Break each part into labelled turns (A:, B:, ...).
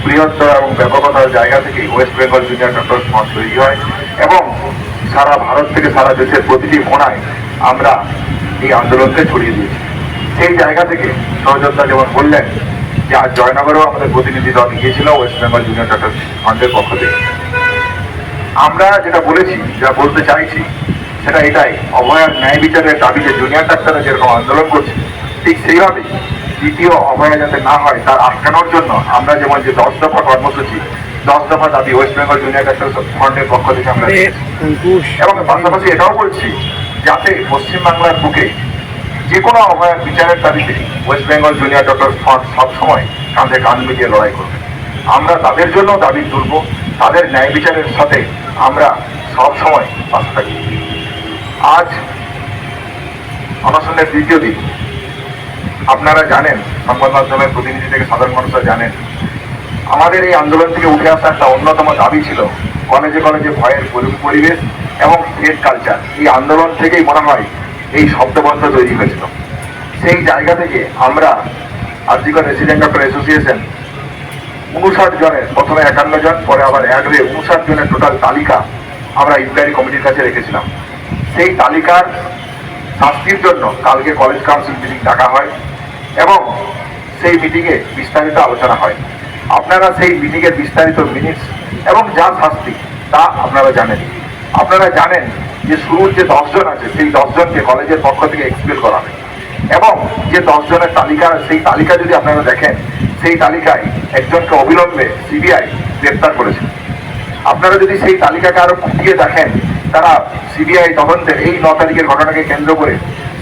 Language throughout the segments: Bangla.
A: বৃহত্তর এবং ব্যাপকতার জায়গা থেকে West Bengal junior doctor front তৈরি হয় এবং সারা ভারত থেকে সারা দেশের প্রতিটি কোণায় আমরা এই আন্দোলনকে ছড়িয়ে দিয়েছি। সেই জায়গা থেকে সহযোদ্ধা যেমন বললেন যে আজ জয়নগরেও আমাদের প্রতিনিধি দল গিয়েছিল ওয়েস্ট বেঙ্গল জুনিয়র ডক্টর ফ্রন্টের পক্ষ থেকে। আমরা যেটা বলেছি, যা বলতে চাইছি সেটা এটাই, অভয়ার ন্যায় বিচারের দাবিতে জুনিয়র ডাক্তাররা যেরকম আন্দোলন করছে ঠিক সেইভাবেই দ্বিতীয় অভয়া যাতে না হয় তার আটকানোর জন্য আমরা যেমন যে 10 দফা কর্মসূচি, 10 দফা দাবি ওয়েস্ট বেঙ্গল জুনিয়র ডাক্তার ফ্রন্টের পক্ষ থেকে আমরা এবং পাশাপাশি এটাও বলছি যাতে পশ্চিমবাংলার বুকে যে কোনো অভয়ার বিচারের দাবিতে West Bengal junior doctor front সবসময় কাঁধে কাঁধ মিলিয়ে লড়াই করবে। আমরা তাদের জন্য দাবি তুলব, তাদের ন্যায় বিচারের সাথে আমরা সবসময় পাশে থাকি। আজ অনশনের দ্বিতীয় দিন। আপনারা জানেন, সংবাদ মাধ্যমের প্রতিনিধি থেকে সাধারণ মানুষরা জানেন, আমাদের এই আন্দোলন থেকে উঠে আসা একটা অন্যতম দাবি ছিল কলেজে কলেজে ভয়ের পরিবেশ এবং ফেক কালচার। এই আন্দোলন থেকেই মনে হয় এই শব্দবন্ধ তৈরি হয়েছিল। সেই জায়গা থেকে আমরা আরজিকর রেসিডেন্ট ডক্টর অ্যাসোসিয়েশন 59 জনের, প্রথমে 51 জন, পরে আবার অ্যাড হয়ে 59 জনের টোটাল তালিকা আমরা ইনকোয়ারি কমিটির কাছে রেখেছিলাম। সেই তালিকার শাস্তির জন্য কালকে কলেজ কাউন্সিল মিটিং ডাকা হয় এবং সেই মিটিংয়ে বিস্তারিত আলোচনা হয়। আপনারা সেই মিটিংয়ের বিস্তারিত মিনিটস এবং যা শাস্তি তা আপনারা জানেন। আপনারা জানেন যে শুরুর যে 10 জন আছে সেই 10 জনকে কলেজের পক্ষ থেকে এক্সপেল করা হয় এবং যে 10 জনের তালিকা, সেই তালিকা যদি আপনারা দেখেন সেই তালিকায় একজনকে অবিলম্বে সিবিআই গ্রেপ্তার করেছে। আপনারা যদি সেই তালিকাকে আরো খুঁটিয়ে দেখেন, তারা সিবিআই তদন্তের এই 9 তারিখের ঘটনাকে কেন্দ্র করে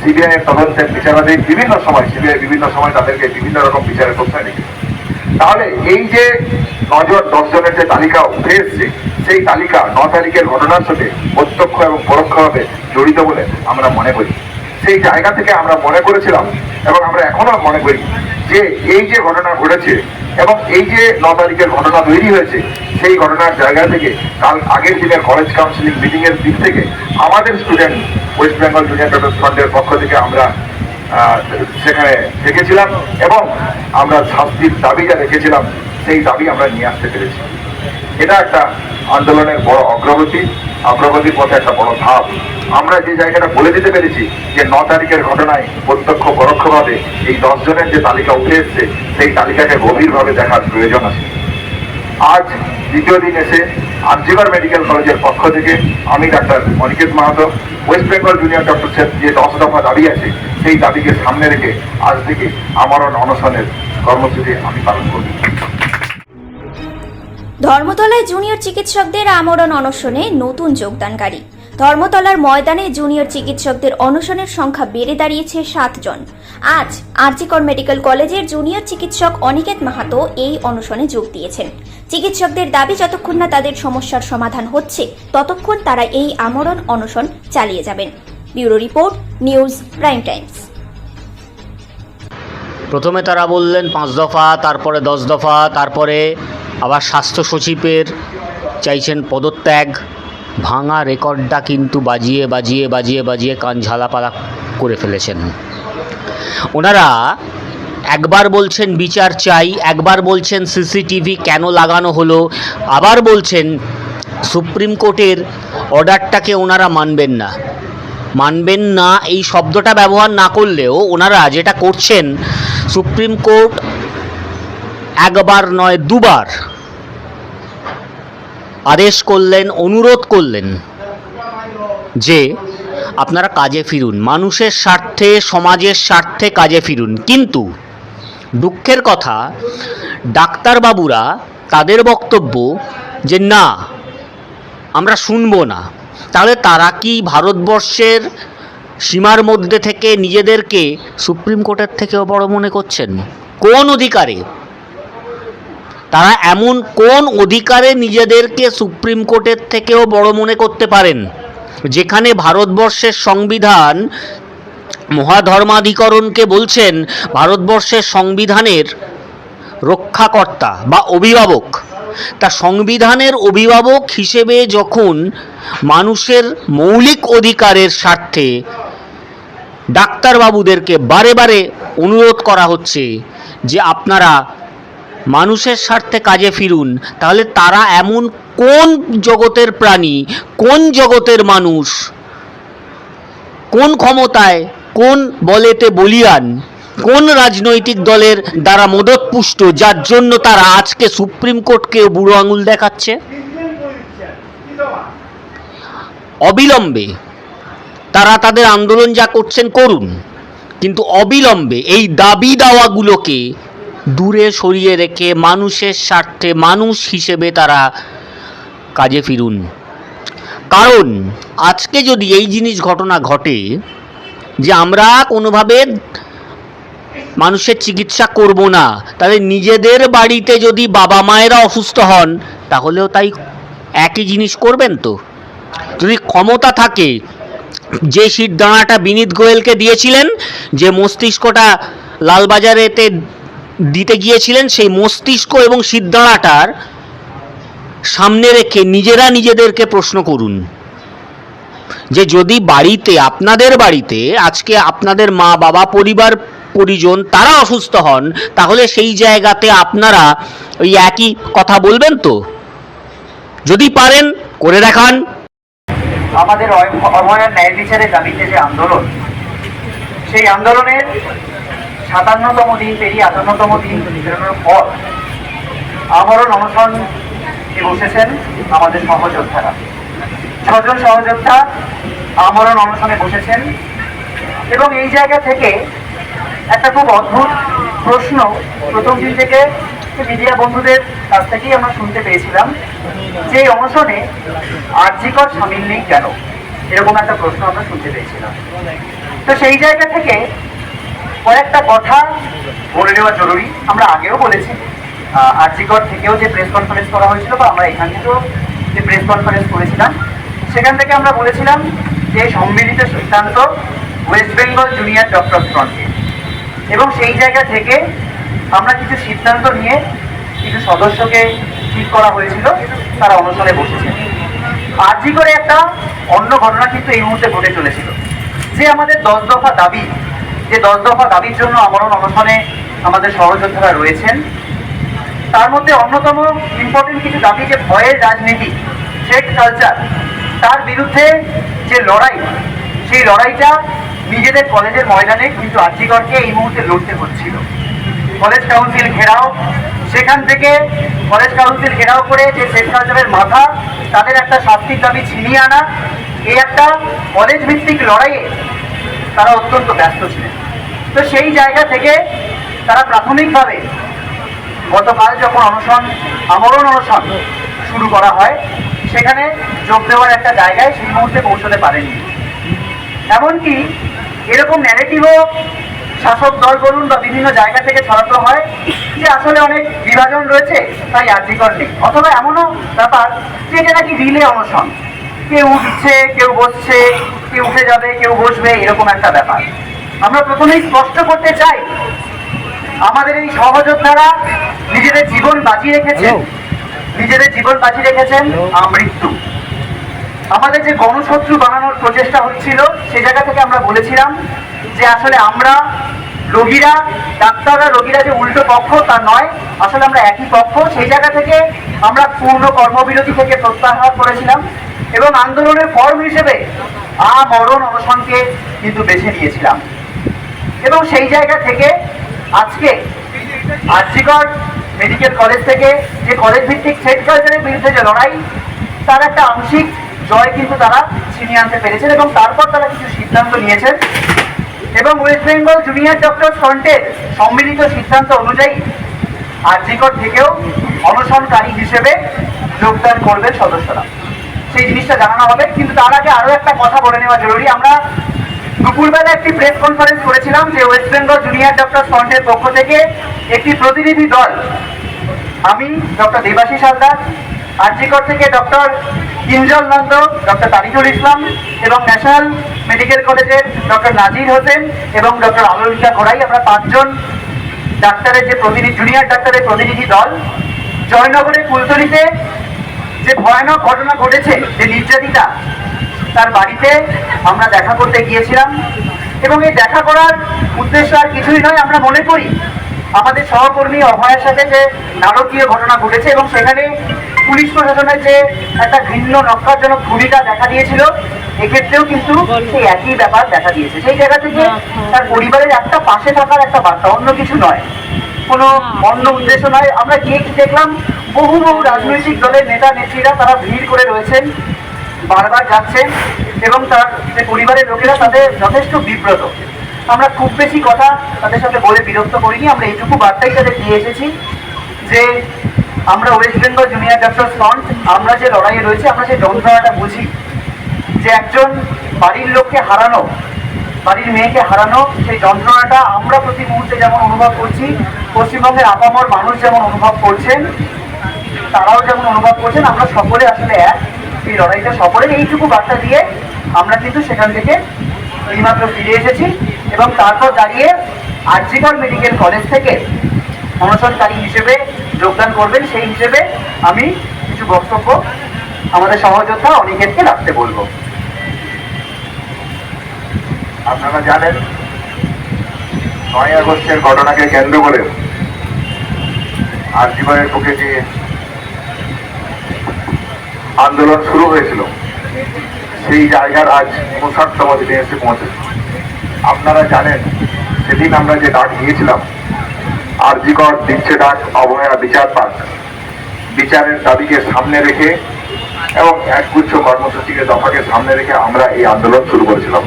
A: সিবিআই এর তদন্তের বিচারাধীন বিভিন্ন সময় সিবিআই বিভিন্ন সময় তাদেরকে বিভিন্ন রকম বিচারের প্রশ্রয় রেখেছে। তাহলে এই যে 10 জনের যে তালিকা উঠে এসছে সেই তালিকা 9 তারিখের ঘটনার সাথে প্রত্যক্ষ এবং পরোক্ষভাবে জড়িত বলে আমরা মনে করি। সেই জায়গা থেকে আমরা মনে করেছিলাম এবং আমরা এখনো মনে করি যে এই যে ঘটনা ঘটেছে এবং এই যে 9 তারিখের ঘটনা তৈরি হয়েছে সেই ঘটনার জায়গা থেকে কাল আগের দিনের কলেজ কাউন্সিলিং মিটিং এর দিক থেকে আমাদের student West Bengal junior doctor ফ্রন্টের পক্ষ থেকে আমরা সেখানে দেখেছিলাম এবং আমরা শাস্তির দাবিটা রেখেছিলাম, সেই দাবি আমরা নিয়ে আসতে পেরেছি। এটা একটা আন্দোলনের বড় অগ্রগতির পথে একটা বড় ধাপ। আমরা যে জায়গাটা বলে দিতে পেরেছি যে 9 তারিখের ঘটনায় প্রত্যক্ষ পরোক্ষভাবে এই 10 জনের যে তালিকা উঠে এসছে সেই তালিকাকে গভীরভাবে দেখার প্রয়োজন আছে। আজ দ্বিতীয় দিন এসে আরজিকর মেডিকেল কলেজের পক্ষ থেকে আমি ডাক্তার অনিকেত মাহাতো ওয়েস্ট বেঙ্গল জুনিয়র ডক্টরসের যে 10 দফা দাবি আছে সেই দাবিকে সামনে রেখে আজ থেকে আমরণ অনশনের কর্মসূচি আমি পালন করব।
B: ধর্মতলায় জুনিয়র চিকিৎসকদের আমরণ অনশনে নতুন যোগদানকারী। ধর্মতলার ময়দানে জুনিয়র চিকিৎসকদের অনশনের সংখ্যা বেড়ে দাঁড়িয়েছে 7 জন। আজ আরজিকর মেডিকেল কলেজের জুনিয়র চিকিৎসক অনিকেত মাহাতো এই অনশনে যোগ দিয়েছেন। চিকিৎসকদের দাবি যতক্ষণ না তাদের সমস্যার সমাধান হচ্ছে ততক্ষণ তারা এই আমরণ অনশন চালিয়ে যাবেন। Bureau report, news prime Times.
C: প্রথমে তারা বললেন 5 দফা, তারপরে 10 দফা, তারপরে আবার স্বাস্থ্য সচিবের চাইছেন পদত্যাগ। ভাঙা রেকর্ডটা কিন্তু বাজিয়ে বাজিয়ে বাজিয়ে বাজিয়ে কান ঝালাপালা করে ফেলেছেন ওনারা। একবার বলছেন বিচার চাই, একবার বলছেন সিসিটিভি কেন লাগানো হলো, আবার বলছেন সুপ্রিম কোর্টের অর্ডারটাকে ওনারা মানবেন না। এই শব্দটা ব্যবহার না করলেও ওনারা যেটা করছেন, সুপ্রিম কোর্ট একবার নয় 2 বার আদেশ করলেন, অনুরোধ করলেন যে আপনারা কাজে ফিরুন, মানুষের স্বার্থে, সমাজের স্বার্থে কাজে ফিরুন। কিন্তু দুঃখের কথা, ডাক্তারবাবুরা তাদের বক্তব্য যে না, আমরা শুনবো না। তাহলে তারা কি ভারতবর্ষের সীমার মধ্যে থেকে নিজেদেরকে সুপ্রিম কোর্টের থেকেও বড় মনে করছেন? কোন অধিকারে তারা এমন কোন অধিকারে নিজেদেরকে সুপ্রিম কোর্টের থেকেও বড় মনে করতে পারেন, যেখানে ভারতবর্ষের সংবিধান মহাধর্মাধিকরণকে বলছেন ভারতবর্ষের সংবিধানের রক্ষাকর্তা বা অভিভাবক? তা সংবিধানের অভিভাবক হিসেবে যখন মানুষের মৌলিক অধিকারের স্বার্থে ডাক্তারবাবুদেরকে বারে বারে অনুরোধ করা হচ্ছে যে আপনারা মানুষের স্বার্থে কাজে ফিরুন, তাহলে তারা এমন কোন জগতের প্রাণী, কোন জগতের মানুষ, কোন ক্ষমতায়, কোন বলেতে বলিয়ান, কোন রাজনৈতিক দলের দ্বারা মদতপুষ্ট, যার জন্য তারা আজকে সুপ্রিম কোর্টকে বুড়ো আঙুল দেখাচ্ছে? অবিলম্বে তারা তাদের আন্দোলন যা করছেন করুন, কিন্তু অবিলম্বে এই দাবি দাওয়াগুলোকে দূরে সরিয়ে রেখে মানুষের স্বার্থে মানুষ হিসেবে তারা কাজে ফিরুন। কারণ আজকে যদি এই জিনিস ঘটনা ঘটে যে আমরা কোনোভাবে মানুষের চিকিৎসা করব না, তাহলে নিজেদের বাড়িতে যদি বাবা মায়েরা অসুস্থ হন তাহলেও তাই একই জিনিস করবেন। তো যদি ক্ষমতা থাকে, যে শিরদাঁড়াটা বিনীত গোয়েলকে দিয়েছিলেন, যে মস্তিষ্কটা লালবাজারেতে দিতে গিয়েছিলেন, সেই মস্তিষ্ক এবং শিরদাঁড়াটার সামনে রেখে নিজেরা নিজেদেরকে প্রশ্ন করুন যে যদি বাড়িতে, আপনাদের বাড়িতে আজকে আপনাদের মা বাবা, পরিবার পরিজন তারা অসুস্থ হন, তাহলে সেই জায়গাতে আপনারা ওই একই কথা বলবেন? তো যদি পারেন করে দেখান।
D: আমাদের অভয়ার ন্যায় বিচারের দাবিতে যে আন্দোলন, সেই আন্দোলনের 57তম দিন পেরিয়ে 58তম দিন পেরোনোর পর আমরণ অনশনে বসেছেন আমাদের সহযোদ্ধারা। 6 জন সহযোদ্ধা আমরণ অনশনে বসেছেন এবং এই জায়গা থেকে একটা খুব অদ্ভুত প্রশ্ন প্রথম দিন থেকে মিডিয়া বন্ধুদের কাছ থেকেই আমরা শুনতে পেয়েছিলাম যে এই অনশনে আরজিকর সামিল নেই কেন, এরকম একটা প্রশ্ন আমরা শুনতে পেয়েছিলাম। তো সেই জায়গা থেকে কয়েকটা কথা বলে নেওয়া জরুরি। আমরা আগেও বলেছি, আরজিকর থেকেও যে প্রেস কনফারেন্স করা হয়েছিল বা আমরা এখান থেকেও যে প্রেস কনফারেন্স করেছিলাম, সেখান থেকে আমরা বলেছিলাম যে সম্মিলিত সিদ্ধান্ত ওয়েস্ট বেঙ্গল জুনিয়র ডক্টরস ফ্রন্টের, এবং সেই জায়গা থেকে আমরা কিছু সিদ্ধান্ত নিয়ে কিছু সদস্যকে ঠিক করা হয়েছিল, তারা অনশনে বসেছেন। আরজি করে একটা অন্য ঘটনা কিন্তু এই মুহূর্তে ঘটে চলেছিল, যে আমাদের 10 দফা দাবি, যে 10 দফা দাবির জন্য আমরণ অনশনে আমাদের সহযোদ্ধারা রয়েছেন, তার মধ্যে অন্যতম ইম্পর্টেন্ট কিছু দাবি, যে ভয়ের রাজনীতি, থ্রেট কালচার, তার বিরুদ্ধে যে লড়াই, সেই লড়াইটা নিজেদের কলেজের ময়দানে কিন্তু আরজিকরকে এই মুহূর্তে লড়তে হচ্ছিল। কলেজ কাউন্সিল ঘেরাও, সেখান থেকে কলেজ কাউন্সিল ঘেরাও করে যে থ্রেট কালচারের মাথা, তাদের একটা শাস্তির দাবি ছিনিয়ে আনা, এই একটা কলেজ ভিত্তিক লড়াইয়ে তারা অত্যন্ত ব্যস্ত ছিলেন। তো সেই জায়গা থেকে তারা প্রাথমিকভাবে গতকাল যখন আমরণ অনশন শুরু করা হয়, সেখানে যোগ দেওয়ার একটা জায়গায় সেই মুহূর্তে পৌঁছতে পারেননি। এমনকি এরকম ন্যারেটিভও শাসক দল বলুন বা বিভিন্ন জায়গা থেকে ছড়ানো হয় যে আসলে অনেক বিভাজন রয়েছে, তাই আরজিকর নেই, অথবা এমনও ব্যাপার যে এটা নাকি রিলে অনশন, কেউ উঠছে, কেউ বসছে, কেউ উঠে যাবে, কেউ বসবে, এরকম একটা ব্যাপার। আমরা প্রথমেই স্পষ্ট করতে চাই, আমাদের এই সহযোদ্ধারা নিজেদের জীবন বাঁচিয়ে রেখেছেন, আমৃত্যু। আমাদের যে গণশত্রু বানানোর প্রচেষ্টা হচ্ছিল, সে জায়গা থেকে আমরা বলেছিলাম যে আসলে আমরা রোগীরা, ডাক্তাররা রোগীরা যে উল্টো পক্ষ তা নয়, আসলে আমরা একই পক্ষ। সেই জায়গা থেকে আমরা পূর্ণ কর্মবিরতি থেকে প্রত্যাহার করেছিলাম এবং আন্দোলনের ফর্ম হিসেবে আমরণ অনশনকে কিন্তু বেছে নিয়েছিলাম। এবং সেই জায়গা থেকে আজকে আরজিকর মেডিকেল কলেজ থেকে যে কলেজ ভিত্তিক থ্রেট কালচারের বিরুদ্ধে যে লড়াই, তার একটা আংশিক জয় কিন্তু তারা ছিনিয়ে আনতে পেরেছেন এবং তারপর তারা কিছু সিদ্ধান্ত নিয়েছেন এবং ওয়েস্ট বেঙ্গল জুনিয়র ডক্টরস ফ্রন্টের সম্মিলিত সিদ্ধান্ত অনুযায়ী আরজিকর থেকেও অনশনকারী হিসেবে যোগদান করবেন সদস্যরা, সেই জিনিসটা জানানো হবে। কিন্তু তার আগে আরো একটা কথা বলে নেওয়া জরুরি। আমরা দুপুরবেলা একটি প্রেস কনফারেন্স করেছিলাম যে ওয়েস্ট বেঙ্গল জুনিয়র ডক্টরস ফ্রন্টের পক্ষ থেকে একটি প্রতিনিধি দল, আমি ডক্টর দেবাশিস হালদার, আরজিকর থেকে ডক্টর কিঞ্জল নন্দ, ডক্টর তারিকুল ইসলাম এবং ন্যাশনাল মেডিকেল কলেজের ডক্টর নাজির হোসেন এবং ডক্টর আলোলিকা ঘোড়াই, আমরা 5 জন ডাক্তারের যে জুনিয়র ডাক্তারের প্রতিনিধি দল জয়নগরের কুলতলিতে যে ভয়ানক ঘটনা ঘটেছে, যে নির্যাতিতা, তার বাড়িতে আমরা দেখা করতে গিয়েছিলাম। এবং এই দেখা করার উদ্দেশ্য আর কিছুই নয়, আমরা মনে করি আমাদের সহকর্মী অভয়ের সাথে যে নারকীয় ঘটনা ঘটেছে এবং সেখানে পুলিশ প্রশাসনের যে একটা ঘৃণ্য নক্কারজনক ভূমিকা দেখা দিয়েছিল, এক্ষেত্রেও কিন্তু সেই একই ব্যাপার দেখা দিয়েছে। সেই জায়গা থেকে তার পরিবারের একটা পাশে থাকার একটা বার্তা, অন্য কিছু নয়, কোনো অন্য উদ্দেশ্য নয়। আমরা গিয়ে কি দেখলাম, বহু বহু রাজনৈতিক দলের নেতা নেত্রীরা তারা ভিড় করে রয়েছেন, বারবার যাচ্ছেন এবং তার যে পরিবারের লোকেরা তাদের যথেষ্ট বিব্রত। আমরা খুব বেশি কথা তাদের সাথে বলে বিরক্ত করিনি, আমরা এইটুকু বার্তাই তাদের দিয়ে এসেছি যে আমরা West Bengal junior doctor front, আমরা যে লড়াইয়ে রয়েছে, আমরা যে যন্ত্রণাটা বুঝি, যে একজন বাড়ির লোককে হারানো, বাড়ির মেয়েকে হারানো, সেই যন্ত্রণাটা আমরা প্রতি মুহূর্তে যেমন অনুভব করছি, পশ্চিমবঙ্গের আপামর মানুষ যেমন অনুভব করছেন, তারাও যেমন অনুভব করছেন, আমরা সকলে আসলে এক। এই লড়াইটা সকলের, এইটুকু বার্তা দিয়ে আমরা কিন্তু সেখান থেকে এইমাত্র ফিরে এসেছি এবং তারপর দাঁড়িয়ে আরজিকর মেডিকেল কলেজ থেকে অনশনকারী হিসেবে যোগদান করবেন, সেই হিসেবে আমি কিছু বক্তব্য আমাদের সহযোদ্ধা অনিকেতকে রাখতে বলবো।
A: আপনারা জানেন 9 আগস্টের ঘটনাকে কেন্দ্র করে আরজিকরের বুকে যে আন্দোলন শুরু হয়েছিল, সেই জায়গার আজ 59তম দিনে এসে পৌঁছেছে। আপনারা জানেন সেদিন আমরা যে ডাক দিয়েছিলাম, আরজিকর দিচ্ছে ডাক, অবহেলা বিচার পাক, বিচারের দাবিকে সামনে রেখে এবং একগুচ্ছ কর্মসূচিকে দফাকে সামনে রেখে আমরা এই আন্দোলন শুরু করেছিলাম।